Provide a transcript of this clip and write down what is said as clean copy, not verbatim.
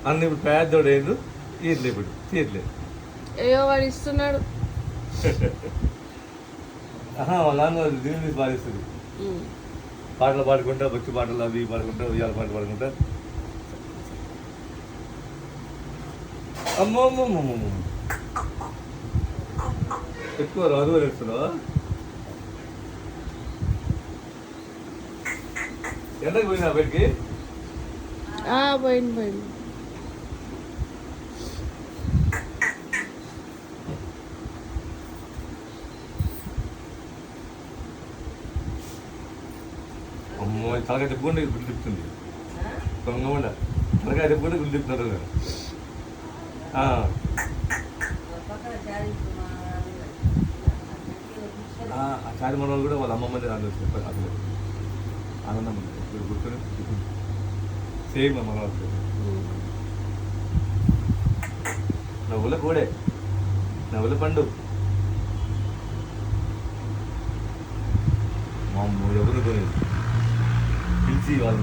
అన్న ఇప్పుడు పేదోడు ఏందు తీయట్లేదు ఇప్పుడు తీయట్లేదు. అయ్యో వాడు ఇస్తున్నాడు. వాళ్ళ నాన్న దీని బాధిస్తుంది. పాటలు పాడుకుంటా భక్తి పాటలు అవి పాడుకుంటా ఉయ్యాల పాటలు పాడుకుంటా. అమ్మో ఎక్కువ రాదు వేస్తున్నావా? ఎంతకు పోయినా బయటికి? పోయింది. అమ్మో తలకాయ తిప్పుకుంటే గుడ్లు తిప్పుతుంది. దొంగ తలకాయ తిప్పుకుంటే గుడ్లు తిప్పుతున్నారు కదా. ఆ చారి మన వాళ్ళు కూడా వాళ్ళ అమ్మమ్మని ఆలోచిస్తారు. అసలు ఆనందం ఇప్పుడు కూర్చొని సేమ్ మన వాళ్ళు నవ్వుల కూడే నవ్వుల పండు. మా ఎవరు పిలిచి వాళ్ళు